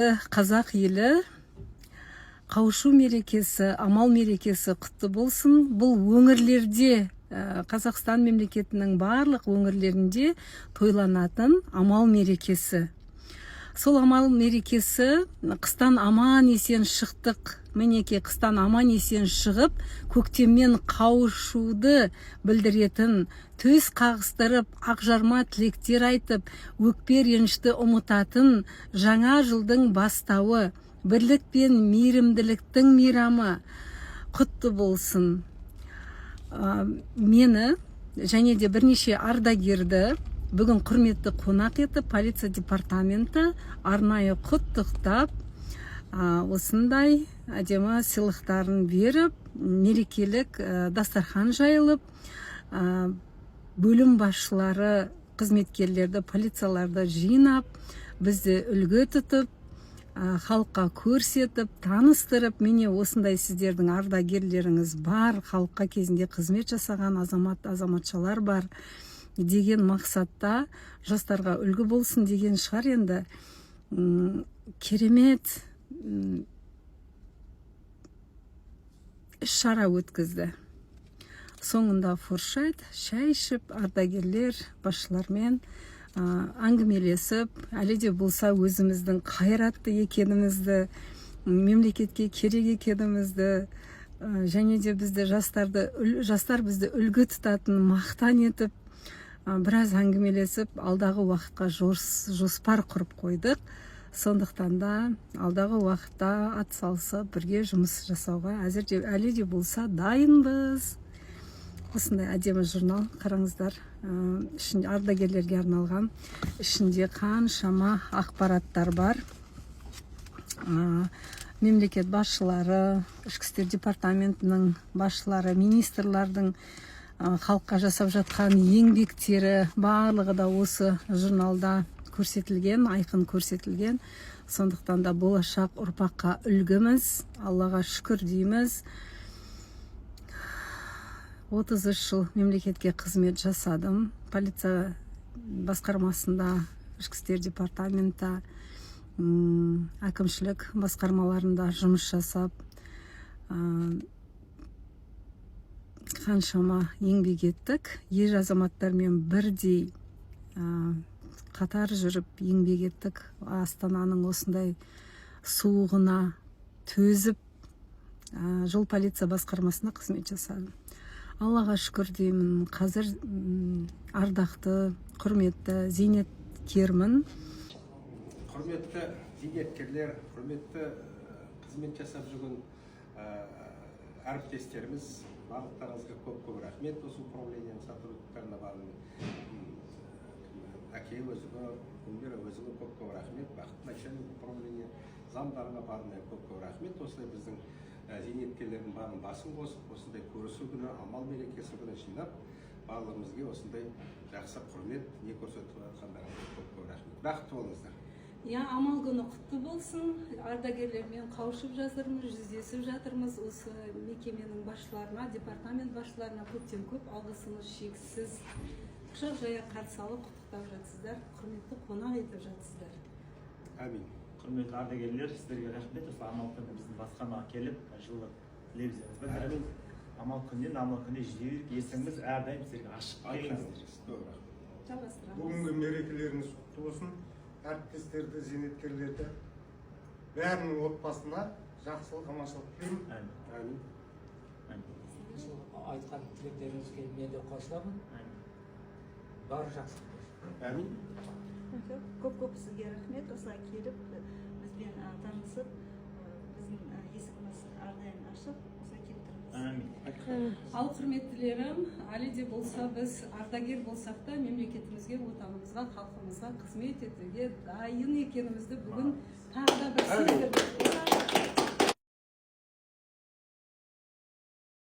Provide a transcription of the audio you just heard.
Қазақ елі қауышу мерекесі, амал мерекесі құтты болсын. Бұл өңірлерде, Қазақстан мемлекетінің барлық өңірлерінде тойланатын амал мерекесі. Сол амал мерекесі қыстан аман есен шықтық. Мінеке қыстан аман есен шығып, көктеммен қауышуды білдіретін, төс қағыстырып, ақжарма тілектер айтып, өкпе ренішті ұмытатын жаңа жылдың бастауы, бірлік пен мейірімділіктің мейрамы құтты болсын. Мені және де бірнеше ардагерді бүгін құрметті қонақ етіп, полиция департаменті арнайы құттықтап, осындай әдемі сыйлықтарын беріп, мерекелік дастархан жайылып, бөлім басшылары қызметкерлерді, полицияларды жинап, бізді үлгі тұтып, халыққа көрсетіп, таныстырып, міне осындай сіздердің ардагерлеріңіз бар, халыққа кезінде қызмет жасаған азаматшалар бар деген мақсатта жастарға үлгі болсын деген шығар. Енді керемет іс-шара өткізді. Соңында фуршет, шай ішіп, ардагерлер басшылармен әңгімелесіп, әлі де болса өзіміздің қайратты екенімізді, мемлекетке керек екенімізді, және де бізді жастар бізді үлгі тұтатын, мақтан етіп, біраз әңгімелесіп, алдағы уақытқа жоспар құрып қойдық. Сондықтан да алдағы уақытта атсалысып, бірге жұмыс жасауға әлі де болса дайынбыз. Осындай әдемі журнал қараңыздар, ардагерлерге арналған, ішінде қаншама ақпараттар бар. Мемлекет басшылары, ішкі істер департаментінің басшылары, министрлардың халыққа жасап жатқан еңбектері барлығы да осы журналда көрсетілген, айқын көрсетілген. Сондықтан да болашақ ұрпаққа үлгіміз, Аллаға шүкір дейміз. 33 жыл мемлекетке қызмет жасадым. Полиция басқармасында, ішкі істер департаменті, әкімшілік басқармаларында жұмыс жасап, қаншама еңбек еттік. Ер азаматтармен бірдей қатар жүріп еңбек еттік. Астананың осындай суығына төзіп, жол полиция басқармасында қызмет жасадым. Аллаға шүкір деймін. Қазір ардақты, құрметті зейнеткермін. Құрметті зейнеткерлер, құрметті қызмет жасап жүрген әріптестеріміз, барлықтарыңызға көп рахмет. Осы управлениенің сотрудниктарына әке өзіңе, Гүлмира өзіңе көп рахмет. Бақыт начальник управление замдарына барына көп рахмет. Осылай біздің зейнеткерлердің барын басын қосып, осындай көрісу күні, амал мерекесі күні жинап, барлығымызге осындай жақсы құрмет не көрсетіп жатқандарыңызға көп рахмет. Бақытты болыңыздар. Амал күні құтты болсын. Ардагерлермен қауышып жатырмыз, жүздесіп жатырмыз. Осы мекеменің басшыларына, департамент басшыларына көптен көп алғысымыз шексіз. Құшақ жая қарсы алып құттықтап жатсыздар, құрметті қонақ етіп жатсыздар. Әмин. Құрметті ардагерлер, сіздерге рахмет. Осы амал күні біздің басқармаға келіп, жылы лебіздеріңіз білдіріп, амал күнде жиі есіңіз әрдайым сіздерге ашық келіңіздер. Бүгінгі мерекелеріңіз құтты болсын. Әріптестерді, зейнеткерлерді, бәрінің отбасына жақсылық, аманшылық тілеймін. Әмин. Айтқан тілектеріңізге мен де қосыламын. Бары жақсылық болсын. Әмин. Көп сізге рахмет. Осылай келіп, бізбен танысып, біздің есігіміз әрдайым ашық, осылай келіп тұрмыз. Ал құрметтілерім, әлі де болса біз ардагер болсақ та мемлекетімізге, отанымызға, халқымызға қызмет етуге дайын екенімізді бүгін тағы да бір сездірдік.